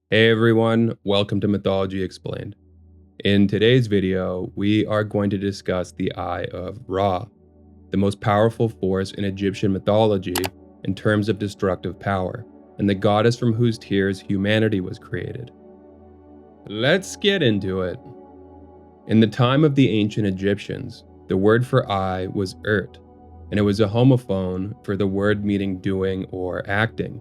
Hey everyone, welcome to Mythology Explained. In today's video, we are going to discuss the Eye of Ra, the most powerful force in Egyptian mythology in terms of destructive power, and the goddess from whose tears humanity was created. Let's get into it. In the time of the ancient Egyptians, the word for eye was ert, and it was a homophone for the word meaning doing or acting.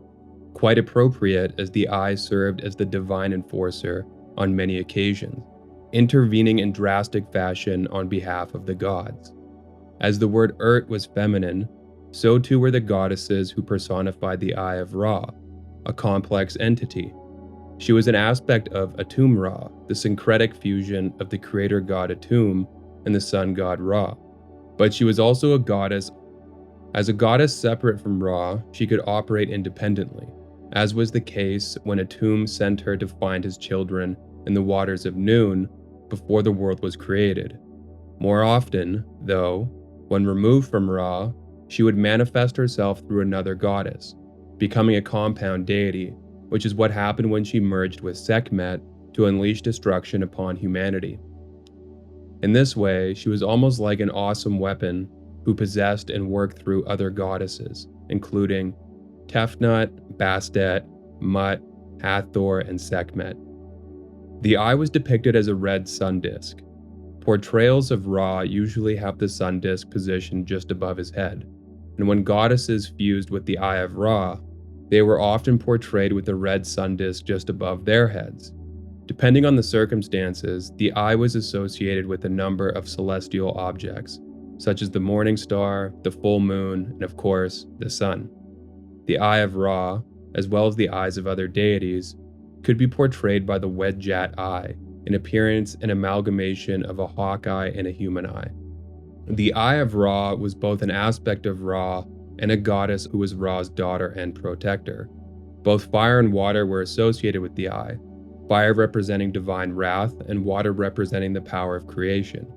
Quite appropriate as the eye served as the divine enforcer on many occasions, intervening in drastic fashion on behalf of the gods. As the word Urt was feminine, so too were the goddesses who personified the Eye of Ra, a complex entity. She was an aspect of Atum-Ra, the syncretic fusion of the creator god Atum and the sun god Ra. But she was also a goddess. As a goddess separate from Ra, she could operate independently, as was the case when Atum sent her to find his children in the waters of Noon before the world was created. More often, though, when removed from Ra, she would manifest herself through another goddess, becoming a compound deity, which is what happened when she merged with Sekhmet to unleash destruction upon humanity. In this way, she was almost like an awesome weapon who possessed and worked through other goddesses, including Tefnut, Bastet, Mut, Hathor, and Sekhmet. The eye was depicted as a red sun disk. Portrayals of Ra usually have the sun disk positioned just above his head, and when goddesses fused with the Eye of Ra, they were often portrayed with a red sun disk just above their heads. Depending on the circumstances, the eye was associated with a number of celestial objects, such as the morning star, the full moon, and of course, the sun. The Eye of Ra, as well as the eyes of other deities, could be portrayed by the Wedjat eye, in appearance an amalgamation of a hawk eye and a human eye. The Eye of Ra was both an aspect of Ra and a goddess who was Ra's daughter and protector. Both fire and water were associated with the eye, fire representing divine wrath and water representing the power of creation,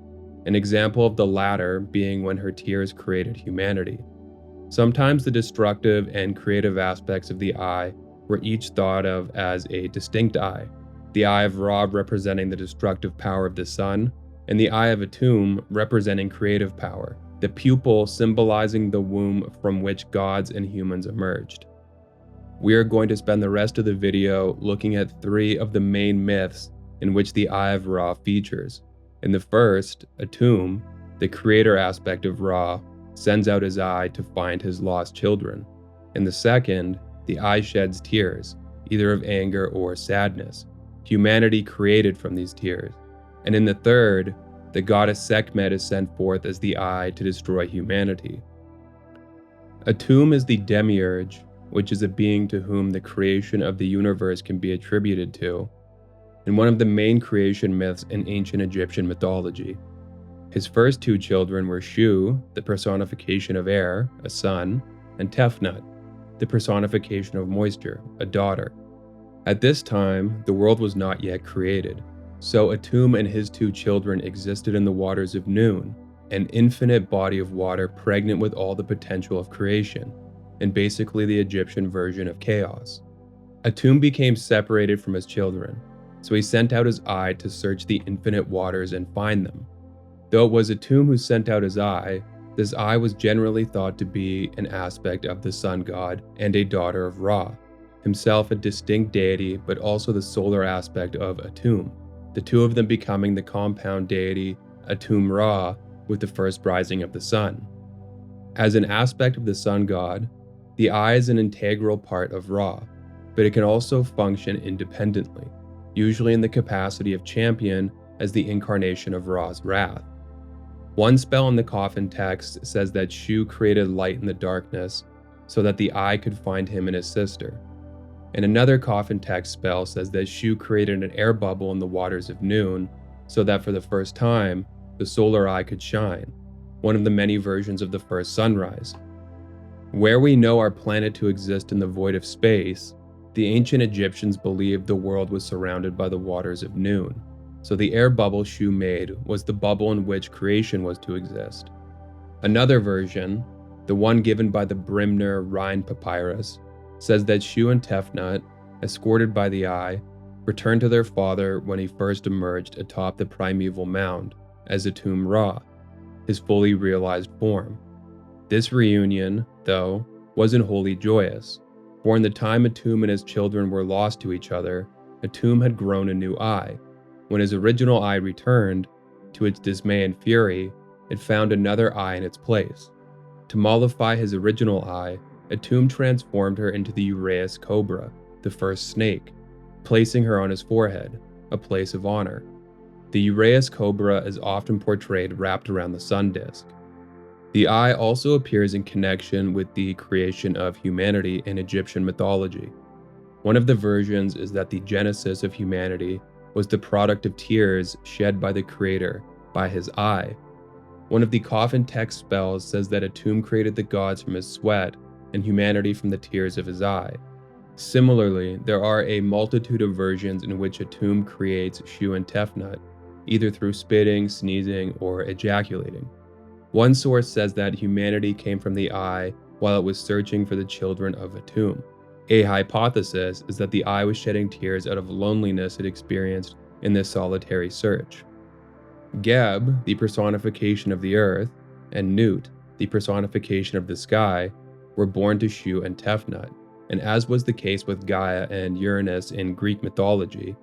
an example of the latter being when her tears created humanity. Sometimes the destructive and creative aspects of the eye were each thought of as a distinct eye, the Eye of Ra representing the destructive power of the sun, and the Eye of Atum representing creative power, the pupil symbolizing the womb from which gods and humans emerged. We are going to spend the rest of the video looking at three of the main myths in which the Eye of Ra features. In the first, Atum, the creator aspect of Ra, sends out his eye to find his lost children. In the second, the eye sheds tears, either of anger or sadness, humanity created from these tears. And in the third, the goddess Sekhmet is sent forth as the eye to destroy humanity. Atum is the demiurge, which is a being to whom the creation of the universe can be attributed to, and one of the main creation myths in ancient Egyptian mythology. His first two children were Shu, the personification of air, a son, and Tefnut, the personification of moisture, a daughter. At this time, the world was not yet created, so Atum and his two children existed in the waters of Noon, an infinite body of water pregnant with all the potential of creation, and basically the Egyptian version of chaos. Atum became separated from his children, so he sent out his eye to search the infinite waters and find them. Though it was Atum who sent out his eye, this eye was generally thought to be an aspect of the sun god and a daughter of Ra, himself a distinct deity but also the solar aspect of Atum, the two of them becoming the compound deity Atum-Ra with the first rising of the sun. As an aspect of the sun god, the eye is an integral part of Ra, but it can also function independently, usually in the capacity of champion as the incarnation of Ra's wrath. One spell in the coffin text says that Shu created light in the darkness so that the eye could find him and his sister. And another coffin text spell says that Shu created an air bubble in the waters of Noon so that for the first time, the solar eye could shine, one of the many versions of the first sunrise. Where we know our planet to exist in the void of space, the ancient Egyptians believed the world was surrounded by the waters of Noon, so the air bubble Shu made was the bubble in which creation was to exist. Another version, the one given by the Brimner Rhine papyrus, says that Shu and Tefnut, escorted by the eye, returned to their father when he first emerged atop the primeval mound as Atum-Ra, his fully realized form. This reunion, though, wasn't wholly joyous, for in the time Atum and his children were lost to each other, Atum had grown a new eye. When his original eye returned, to its dismay and fury, it found another eye in its place. To mollify his original eye, Atum transformed her into the Uraeus cobra, the first snake, placing her on his forehead, a place of honor. The Uraeus cobra is often portrayed wrapped around the sun disk. The eye also appears in connection with the creation of humanity in Egyptian mythology. One of the versions is that the genesis of humanity was the product of tears shed by the Creator by his eye. One of the coffin text spells says that Atum created the gods from his sweat and humanity from the tears of his eye. Similarly, there are a multitude of versions in which Atum creates Shu and Tefnut, either through spitting, sneezing, or ejaculating. One source says that humanity came from the eye while it was searching for the children of Atum. A hypothesis is that the eye was shedding tears out of loneliness it experienced in this solitary search. Geb, the personification of the earth, and Nut, the personification of the sky, were born to Shu and Tefnut, and as was the case with Gaia and Uranus in Greek mythology,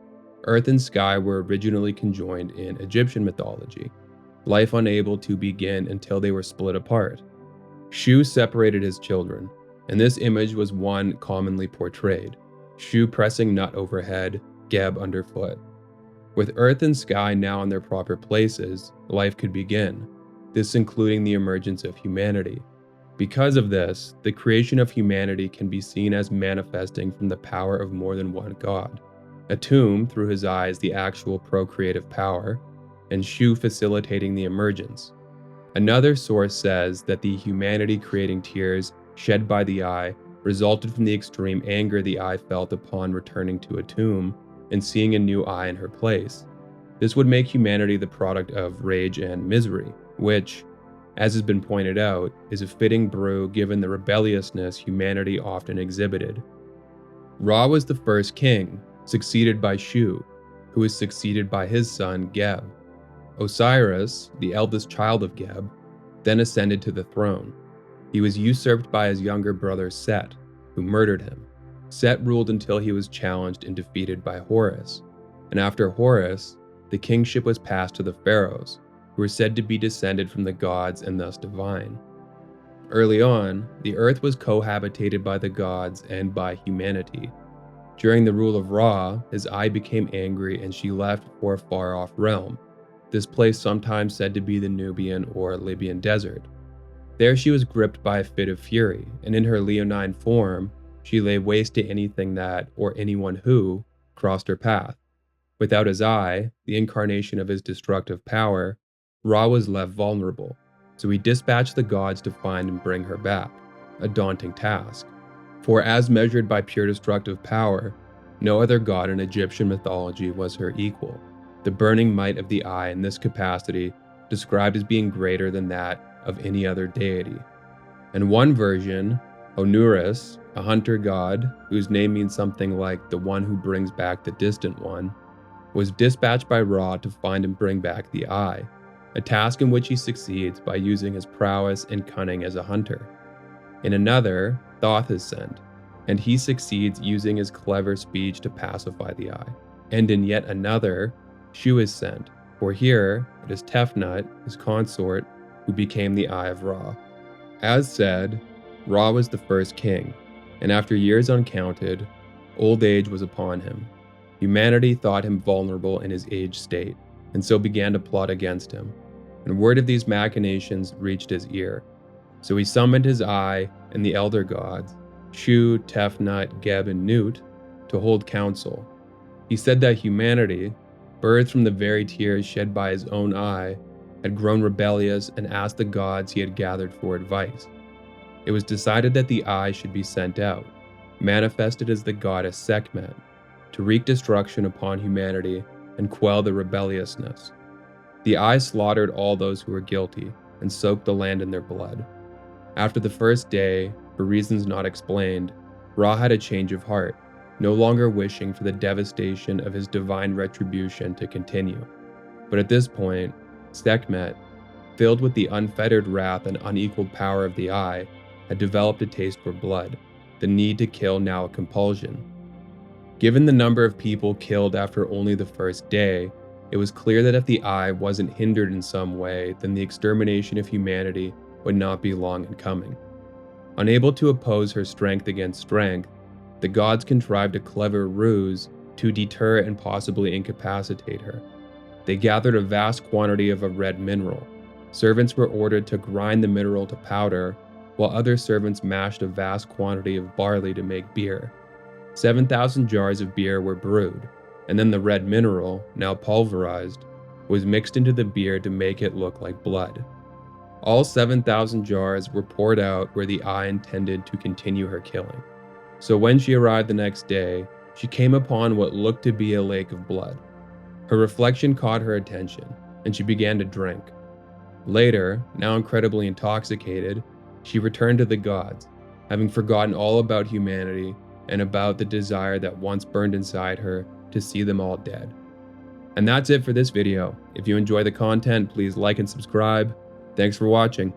earth and sky were originally conjoined in Egyptian mythology, life unable to begin until they were split apart. Shu separated his children, and this image was one commonly portrayed, Shu pressing Nut overhead, Geb underfoot. With earth and sky now in their proper places, life could begin, this including the emergence of humanity. Because of this, the creation of humanity can be seen as manifesting from the power of more than one god. Atum, through his eyes, the actual procreative power, and Shu facilitating the emergence. Another source says that the humanity creating tears shed by the eye resulted from the extreme anger the eye felt upon returning to Atum and seeing a new eye in her place. This would make humanity the product of rage and misery, which, as has been pointed out, is a fitting brew given the rebelliousness humanity often exhibited. Ra was the first king, succeeded by Shu, who was succeeded by his son Geb. Osiris, the eldest child of Geb, then ascended to the throne. He was usurped by his younger brother Set, who murdered him. Set ruled until he was challenged and defeated by Horus, and after Horus, the kingship was passed to the pharaohs, who were said to be descended from the gods and thus divine. Early on, the earth was cohabitated by the gods and by humanity. During the rule of Ra, his eye became angry and she left for a far-off realm, this place sometimes said to be the Nubian or Libyan desert. There she was gripped by a fit of fury, and in her leonine form, she lay waste to anything that, or anyone who, crossed her path. Without his eye, the incarnation of his destructive power, Ra was left vulnerable, so he dispatched the gods to find and bring her back, a daunting task. For as measured by pure destructive power, no other god in Egyptian mythology was her equal. The burning might of the eye in this capacity described as being greater than that of any other deity. In one version, Honurus, a hunter god whose name means something like the one who brings back the distant one, was dispatched by Ra to find and bring back the eye, a task in which he succeeds by using his prowess and cunning as a hunter. In another, Thoth is sent, and he succeeds using his clever speech to pacify the eye. And in yet another, Shu is sent, for here it is Tefnut, his consort, who became the Eye of Ra. As said, Ra was the first king, and after years uncounted, old age was upon him. Humanity thought him vulnerable in his aged state, and so began to plot against him, and word of these machinations reached his ear. So he summoned his eye and the elder gods, Shu, Tefnut, Geb, and Nut, to hold council. He said that humanity, birthed from the very tears shed by his own eye, had grown rebellious and asked the gods he had gathered for advice. It was decided that the eye should be sent out, manifested as the goddess Sekhmet, to wreak destruction upon humanity and quell the rebelliousness. The eye slaughtered all those who were guilty and soaked the land in their blood. After the first day, for reasons not explained, Ra had a change of heart. no longer wishing for the devastation of his divine retribution to continue. But at this point, Sekhmet, filled with the unfettered wrath and unequaled power of the eye, had developed a taste for blood, the need to kill now a compulsion. Given the number of people killed after only the first day, it was clear that if the eye wasn't hindered in some way, then the extermination of humanity would not be long in coming. Unable to oppose her strength against strength, the gods contrived a clever ruse to deter and possibly incapacitate her. They gathered a vast quantity of a red mineral. Servants were ordered to grind the mineral to powder, while other servants mashed a vast quantity of barley to make beer. 7,000 jars of beer were brewed, and then the red mineral, now pulverized, was mixed into the beer to make it look like blood. All 7,000 jars were poured out where the eye intended to continue her killing. So when she arrived the next day, she came upon what looked to be a lake of blood. Her reflection caught her attention, and she began to drink. Later, now incredibly intoxicated, she returned to the gods, having forgotten all about humanity and about the desire that once burned inside her to see them all dead. And that's it for this video. If you enjoy the content, please like and subscribe. Thanks for watching.